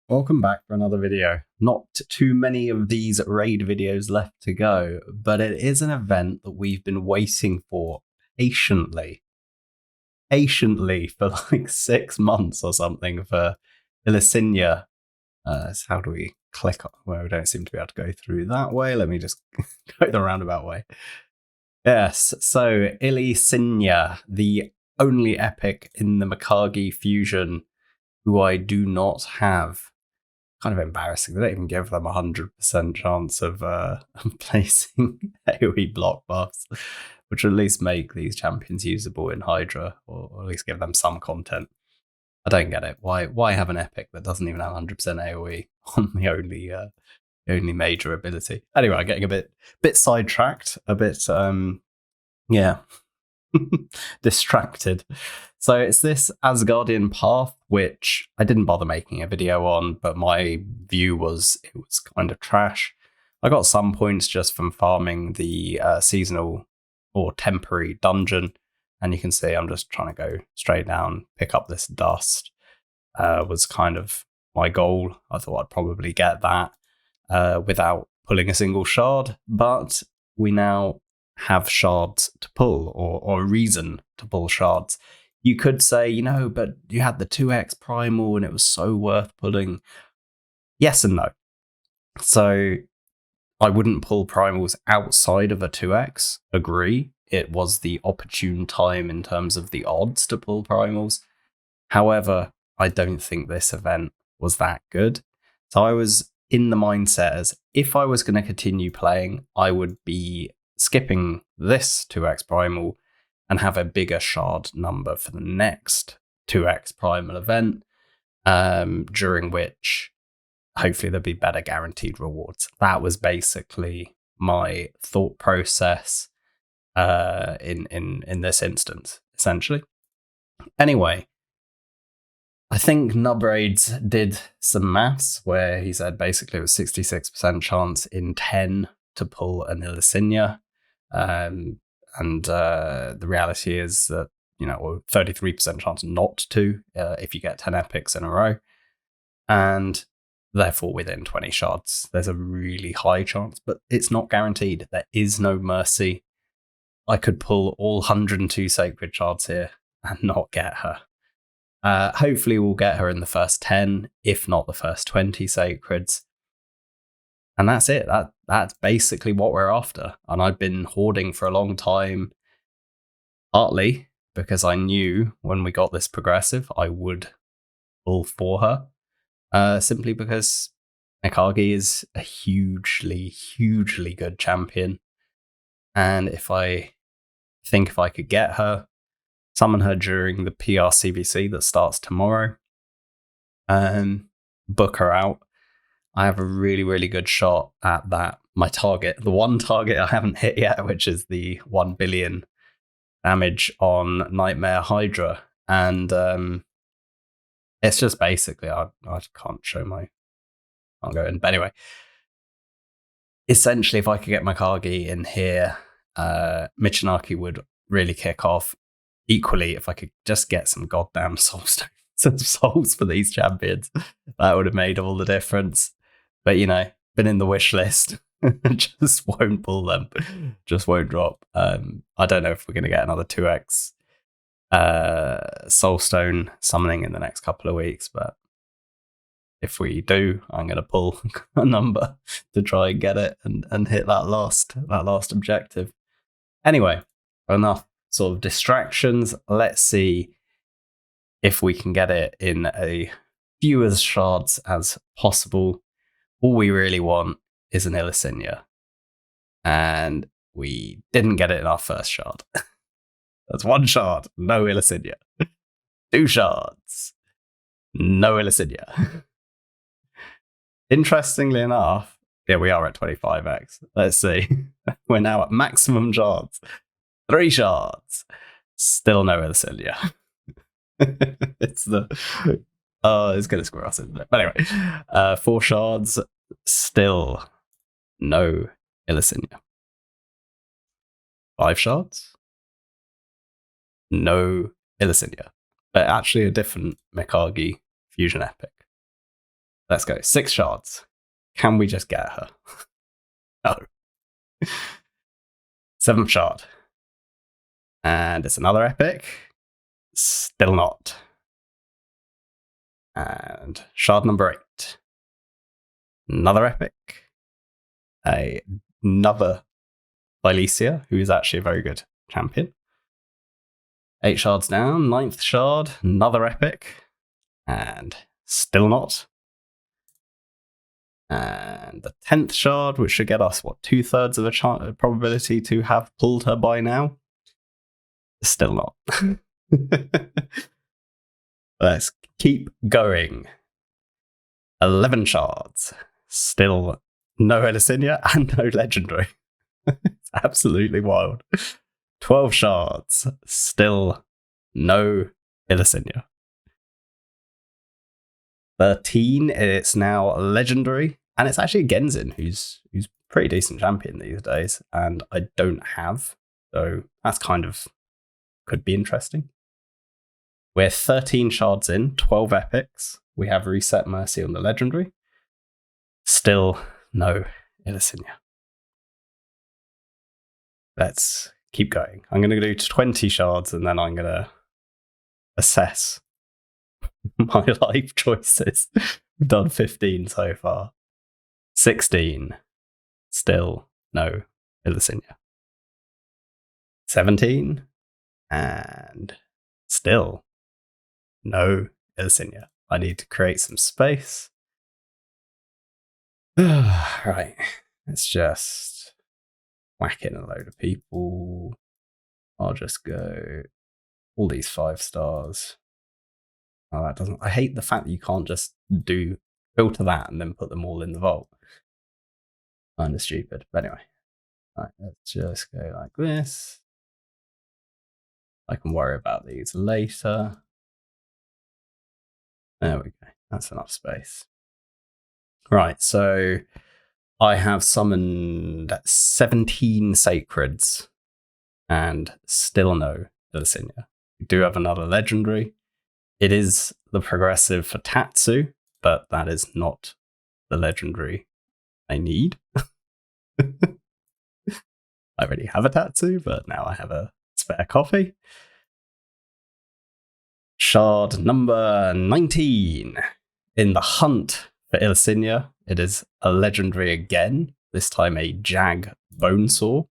Welcome back for another video. Not too many of these raid videos left to go, but it is an event that we've been waiting for patiently for like 6 months or something for Ilysinya. So how do we click on? Well, we don't seem to be able to go through that way. Let me just go the roundabout way. Yes, so Ilysinya, the only epic in the Mikage fusion who I do not have. Kind of embarrassing. They don't even give them 100% chance of placing AoE block buffs, which will at least make these champions usable in Hydra, or at least give them some content. I don't get it. Why have an epic that doesn't even have 100% AoE on the only major ability? Anyway, I'm getting a bit sidetracked, a bit yeah. distracted. So it's this Asgardian path, which I didn't bother making a video on, but my view was it was kind of trash. I got some points just from farming the seasonal or temporary dungeon, and you can see I'm just trying to go straight down, pick up this dust. Was kind of my goal. I thought I'd probably get that without pulling a single shard, but we now have shards to pull, or a reason to pull shards. You could say, but you had the 2x primal and it was so worth pulling. Yes and no. So I wouldn't pull primals outside of a 2x. Agree. It was the opportune time in terms of the odds to pull primals. However, I don't think this event was that good. So I was in the mindset as if I was going to continue playing, I would be skipping this 2x primal and have a bigger shard number for the next 2x primal event, during which hopefully there'd be better guaranteed rewards. That was basically my thought process in this instance, essentially. Anyway, I think Nubraids did some maths where he said basically it was 66% chance in 10 to pull an Ilysinya. And the reality is that, 33% chance not to if you get 10 epics in a row. And therefore within 20 shards. There's a really high chance, but it's not guaranteed. There is no mercy. I could pull all 102 sacred shards here and not get her. Hopefully we'll get her in the first 10, if not the first 20 sacreds. And that's it. That's basically what we're after. And I've been hoarding for a long time, partly because I knew when we got this progressive, I would pull for her. Simply because Mikage is a hugely, hugely good champion. And if I could get her, summon her during the PRCVC that starts tomorrow, and book her out, I have a really, really good shot at that. My target, the one target I haven't hit yet, which is the 1 billion damage on Nightmare Hydra. And it's just basically, I can't show I'll go in. But anyway, essentially, if I could get my Mikage in here, Michinaki would really kick off. Equally, if I could just get some goddamn soulstones, some souls for these champions, that would have made all the difference. But, been in the wish list. Just won't pull them. Just won't drop. I don't know if we're going to get another 2x soulstone summoning in the next couple of weeks, but if we do, I'm going to pull a number to try and get it and hit that last objective. Anyway, enough sort of distractions. Let's see if we can get it in a few as shards as possible. All we really want is an Ilysinya. And we didn't get it in our first shard. That's 1 shard, no Ilysinya. 2 shards, no Ilysinya. Interestingly enough, yeah, we are at 25x. Let's see. We're now at maximum shards. 3 shards, still no Ilysinya. It's gonna screw us, isn't it? But anyway, 4 shards, still no Ilysinya. 5 shards, no Ilysinya. But actually a different Mikage fusion epic. Let's go. 6 shards. Can we just get her? No. 7th shard. And it's another epic. Still not. And shard number 8. Another epic. Another Ilysinya, who is actually a very good champion. 8 shards down. 9th shard. Another epic. And still not. And the 10th shard, which should get us, 2/3 of a probability to have pulled her by now. Still not. Let's keep going. 11 shards. Still no Ilysinya and no legendary. It's absolutely wild. 12 shards. Still no Ilysinya. 13, it's now legendary. And it's actually Genzin, who's pretty decent champion these days. And I don't have. So that's kind of could be interesting. We're 13 shards in, 12 epics. We have reset Mercy on the legendary. Still no Ilysinya. Let's keep going. I'm going to do 20 shards and then I'm going to assess my life choices. We've done 15 so far. 16. Still no Ilysinya. 17. And still no Ilysinya. I need to create some space. Right. Let's just whack in a load of people. I'll just go all these 5 stars. Oh, that doesn't. I hate the fact that you can't just filter that and then put them all in the vault. Kind of stupid. But anyway. Right, let's just go like this. I can worry about these later. There we go. That's enough space. Right, so I have summoned 17 sacreds and still no Ilysinya. We do have another legendary. It is the progressive for Tatsu, but that is not the legendary I need. I already have a Tatsu, but now I have a spare copy. Shard number 19. In the hunt for Ilysinya, it is a legendary again, this time a Jag Bonesaw.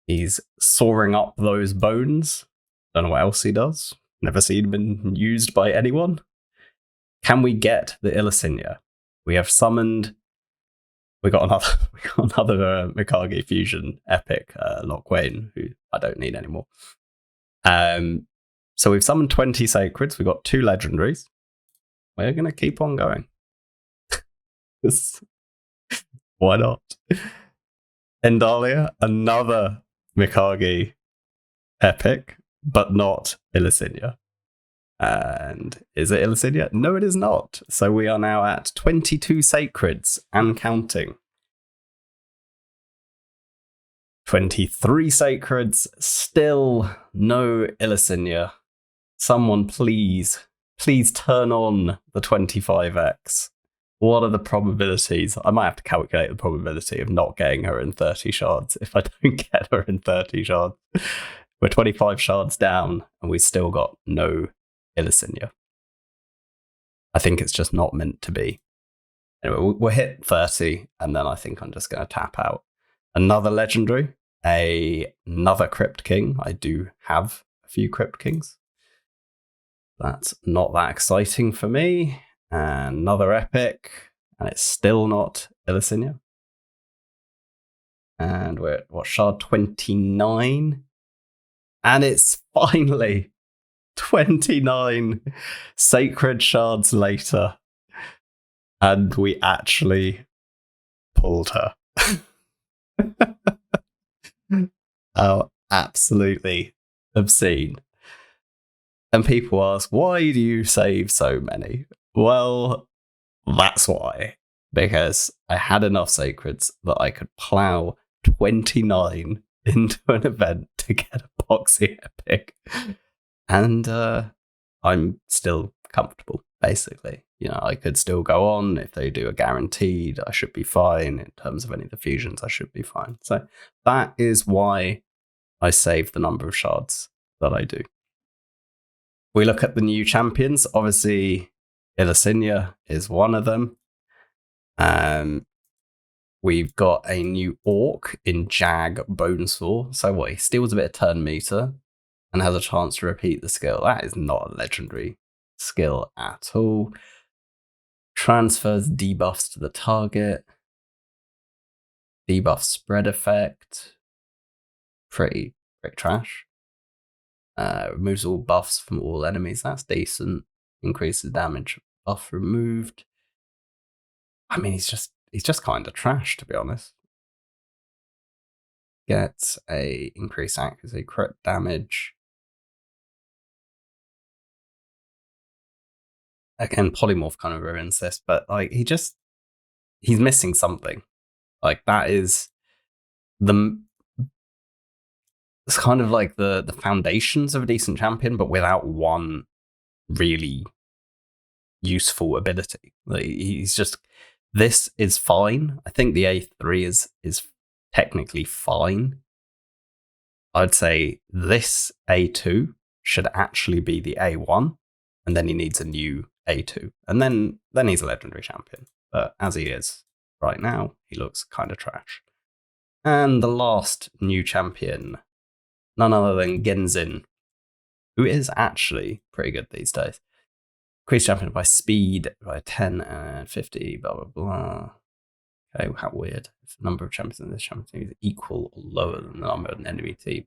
He's sawing up those bones. Don't know what else he does. Never seen him used by anyone. Can we get the Ilysinya? We have summoned. We got another Mikage fusion epic, Lockwayne, who I don't need anymore. So we've summoned 20 sacreds. We've got 2 legendaries. We're gonna keep on going. Why not? Endalia, another Mikage epic, but not Ilysinya. And is it Ilysinya? No, it is not. So we are now at 22 sacreds and counting. 23 sacreds, still no Ilysinya. Someone please turn on the 25x. What are the probabilities? I might have to calculate the probability of not getting her in 30 shards if I don't get her in 30 shards. We're 25 shards down and we still got no Ilysinya. I think it's just not meant to be. Anyway, we'll hit 30 and then I think I'm just going to tap out. Another legendary, another Crypt King. I do have a few Crypt Kings. That's not that exciting for me. And another epic, and it's still not Ilysinya. And we're at shard 29? And it's finally 29 sacred shards later. And we actually pulled her. Oh, absolutely obscene. And people ask, why do you save so many? Well, that's why. Because I had enough sacreds that I could plow 29 into an event to get a boxy epic. And I'm still comfortable. basically. I could still go on. If they do a guaranteed, I should be fine. In terms of any of the fusions, I should be fine. So that is why I save the number of shards that I do. We look at the new champions. Obviously, Ilysinya is one of them. We've got a new orc in Jag Bonesaw. So what? He steals a bit of turn meter and has a chance to repeat the skill. That is not a legendary skill at all. Transfers debuffs to the target. Debuff spread effect. Pretty trash. Removes all buffs from all enemies. That's decent. Increases damage. Buff removed. I mean, he's just kind of trash, to be honest. Gets a increased accuracy, crit damage. Again, polymorph kind of ruins this, but like he's missing something. Like that is it's kind of like the foundations of a decent champion, but without one really useful ability. Like this is fine. I think the A3 is technically fine. I'd say this A2 should actually be the A1, and then he needs a new A2, and then he's a legendary champion. But as he is right now, he looks kind of trash. And the last new champion, none other than Genzin, who is actually pretty good these days. Increased champion by speed by 10 and 50, blah, blah, blah. Okay, how weird. If the number of champions in this champion team is equal or lower than the number of an enemy team.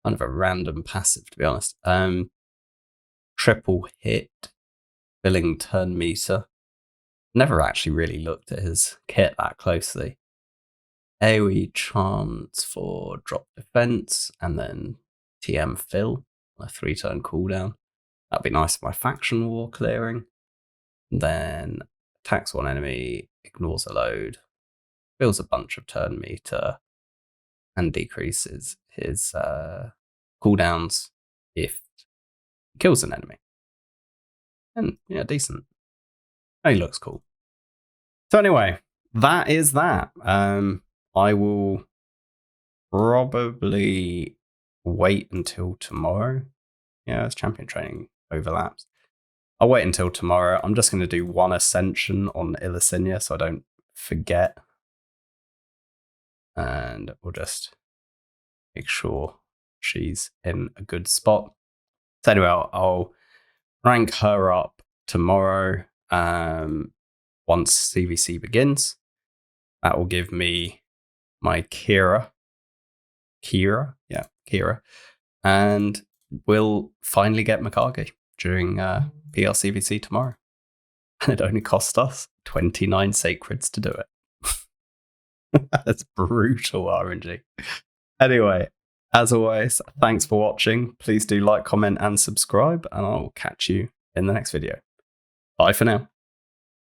Kind of a random passive, to be honest. Triple hit, filling turn meter. Never actually really looked at his kit that closely. AoE chance for drop defense, and then TM fill, a 3-turn cooldown. That'd be nice for my faction war clearing. And then attacks one enemy, ignores a load, fills a bunch of turn meter, and decreases his cooldowns if he kills an enemy. And yeah, decent. He looks cool. So anyway, that is that. I will probably wait until tomorrow. Yeah, it's champion training overlaps. I'll wait until tomorrow. I'm just going to do one ascension on Ilysinya so I don't forget. And we'll just make sure she's in a good spot. So anyway, I'll rank her up tomorrow once CVC begins. That will give me my Kira. And we'll finally get Mikage during PLCVC tomorrow. And it only cost us 29 sacreds to do it. That's brutal RNG. Anyway, as always, thanks for watching. Please do like, comment, and subscribe, and I'll catch you in the next video. Bye for now.